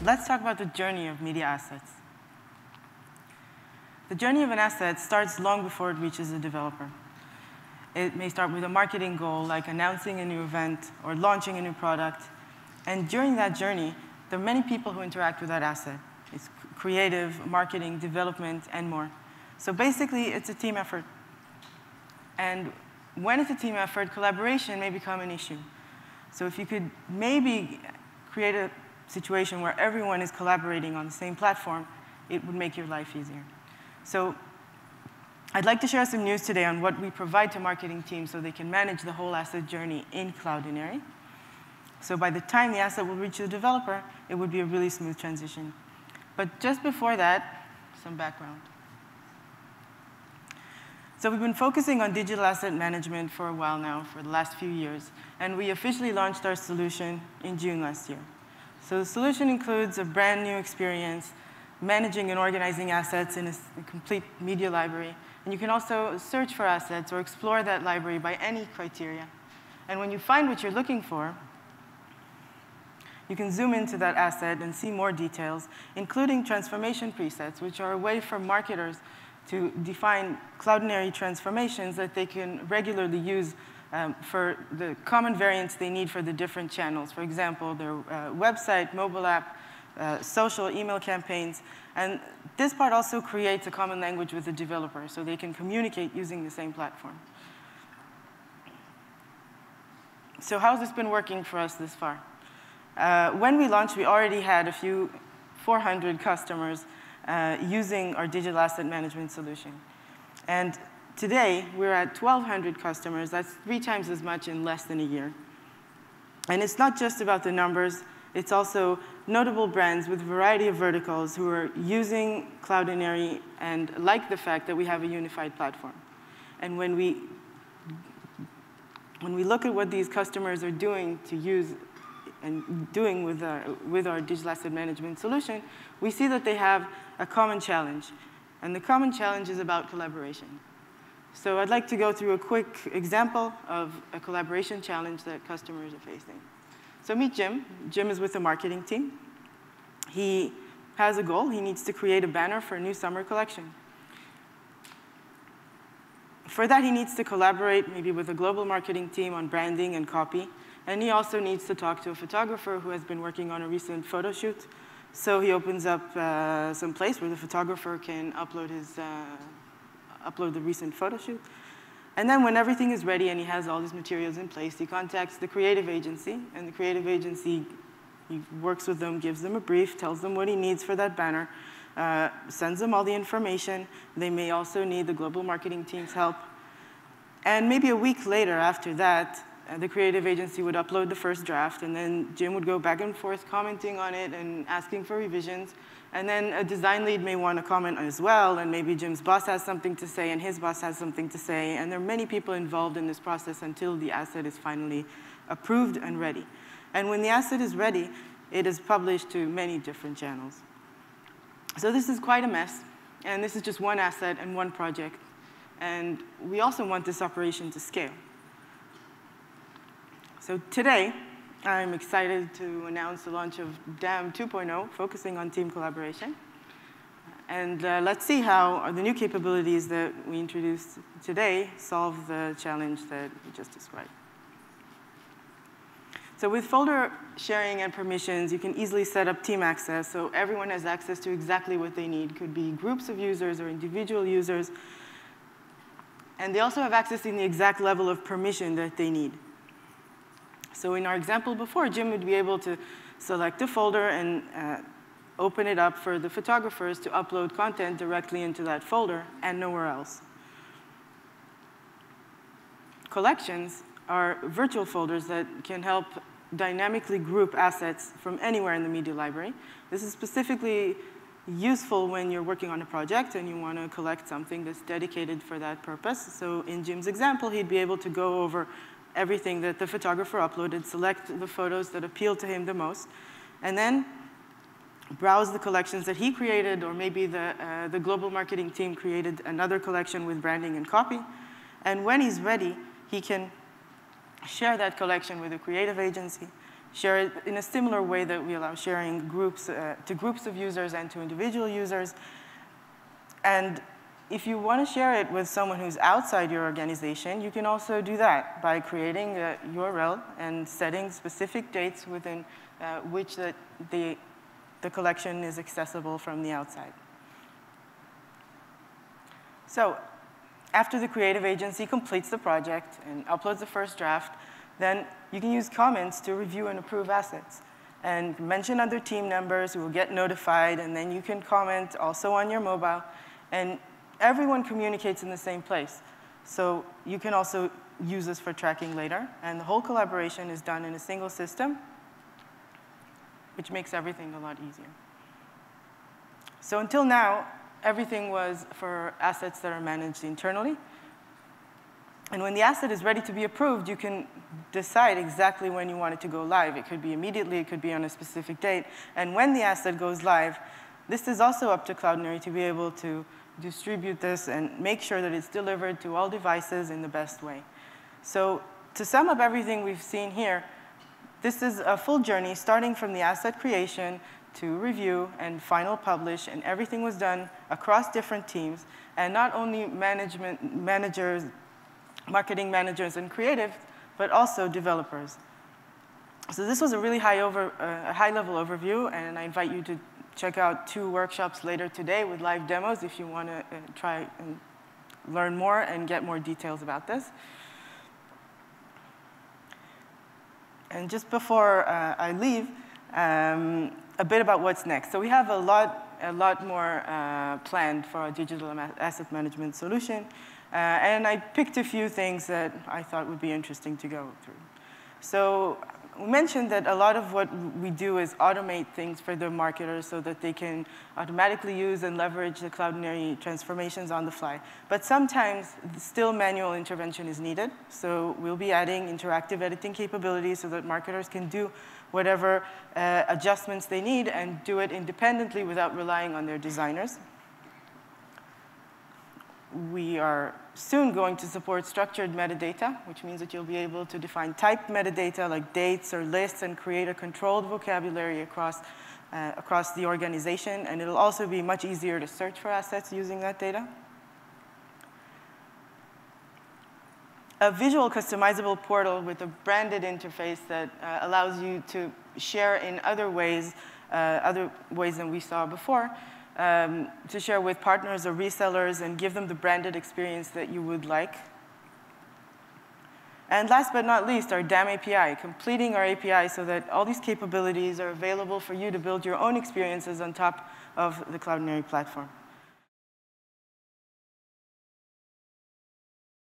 let's talk about the journey of media assets. The journey of an asset starts long before it reaches the developer. It may start with a marketing goal, like announcing a new event or launching a new product. And during that journey, there are many people who interact with that asset. It's creative, marketing, development, and more. So basically, it's a team effort. And when it's a team effort, collaboration may become an issue. So if you could maybe create a situation where everyone is collaborating on the same platform, it would make your life easier. So I'd like to share some news today on what we provide to marketing teams so they can manage the whole asset journey in Cloudinary. So by the time the asset will reach the developer, it would be a really smooth transition. But just before that, some background. So we've been focusing on digital asset management for a while now, for the last few years. And we officially launched our solution in June last year. So the solution includes a brand new experience, managing and organizing assets in a complete media library. And you can also search for assets or explore that library by any criteria. And when you find what you're looking for, you can zoom into that asset and see more details, including transformation presets, which are a way for marketers to define Cloudinary transformations that they can regularly use for the common variants they need for the different channels. For example, their website, mobile app, social, email campaigns. And this part also creates a common language with the developer, so they can communicate using the same platform. So how's this been working for us this far? When we launched, we already had a few 400 customers using our digital asset management solution. And today, we're at 1,200 customers. That's 3 times as much in less than a year. And it's not just about the numbers. It's also notable brands with a variety of verticals who are using Cloudinary and like the fact that we have a unified platform. And when we look at what these customers are doing to use and doing with our digital asset management solution, we see that they have a common challenge. And the common challenge is about collaboration. So I'd like to go through a quick example of a collaboration challenge that customers are facing. So meet Jim. Jim is with the marketing team. He has a goal. He needs to create a banner for a new summer collection. For that, he needs to collaborate maybe with a global marketing team on branding and copy. And he also needs to talk to a photographer who has been working on a recent photo shoot. So he opens up some place where the photographer can upload the recent photo shoot. And then when everything is ready and he has all these materials in place, he contacts the creative agency. And the creative agency, he works with them, gives them a brief, tells them what he needs for that banner, sends them all the information. They may also need the global marketing team's help. And maybe a week later after that, the creative agency would upload the first draft, and then Jim would go back and forth commenting on it and asking for revisions. And then a design lead may want to comment as well, and maybe Jim's boss has something to say, and his boss has something to say. And there are many people involved in this process until the asset is finally approved and ready. And when the asset is ready, it is published to many different channels. So this is quite a mess, and this is just one asset and one project. And we also want this operation to scale. So today, I'm excited to announce the launch of DAM 2.0, focusing on team collaboration. And let's see how the new capabilities that we introduced today solve the challenge that we just described. So with folder sharing and permissions, you can easily set up team access, so everyone has access to exactly what they need. Could be groups of users or individual users. And they also have access in the exact level of permission that they need. So in our example before, Jim would be able to select a folder and open it up for the photographers to upload content directly into that folder and nowhere else. Collections are virtual folders that can help dynamically group assets from anywhere in the media library. This is specifically useful when you're working on a project and you want to collect something that's dedicated for that purpose. So in Jim's example, he'd be able to go over everything that the photographer uploaded, select the photos that appeal to him the most, and then browse the collections that he created, or maybe the global marketing team created another collection with branding and copy. And when he's ready, he can share that collection with a creative agency, share it in a similar way that we allow sharing groups to groups of users and to individual users. And if you want to share it with someone who's outside your organization, you can also do that by creating a URL and setting specific dates within which the collection is accessible from the outside. So after the creative agency completes the project and uploads the first draft, then you can use comments to review and approve assets. And mention other team members who will get notified, and then you can comment also on your mobile. And everyone communicates in the same place. So you can also use this for tracking later. And the whole collaboration is done in a single system, which makes everything a lot easier. So until now, everything was for assets that are managed internally. And when the asset is ready to be approved, you can decide exactly when you want it to go live. It could be immediately, it could be on a specific date. And when the asset goes live, this is also up to Cloudinary to be able to distribute this and make sure that it's delivered to all devices in the best way. So to sum up everything we've seen here, this is a full journey starting from the asset creation to review and final publish, and everything was done across different teams, and not only managers, marketing managers and creative, but also developers. So this was a really high-level overview, and I invite you to check out 2 workshops later today with live demos if you want to try and learn more and get more details about this. And just before I leave, a bit about what's next. So we have a lot more planned for our digital asset management solution. And I picked a few things that I thought would be interesting to go through. So we mentioned that a lot of what we do is automate things for the marketers so that they can automatically use and leverage the Cloudinary transformations on the fly. But sometimes still manual intervention is needed. So we'll be adding interactive editing capabilities so that marketers can do whatever adjustments they need and do it independently without relying on their designers. We are soon going to support structured metadata, which means that you'll be able to define typed metadata like dates or lists and create a controlled vocabulary across the organization. And it'll also be much easier to search for assets using that data. A visual customizable portal with a branded interface that allows you to share in other ways than we saw before, to share with partners or resellers and give them the branded experience that you would like. And last but not least, our DAM API, completing our API so that all these capabilities are available for you to build your own experiences on top of the Cloudinary platform.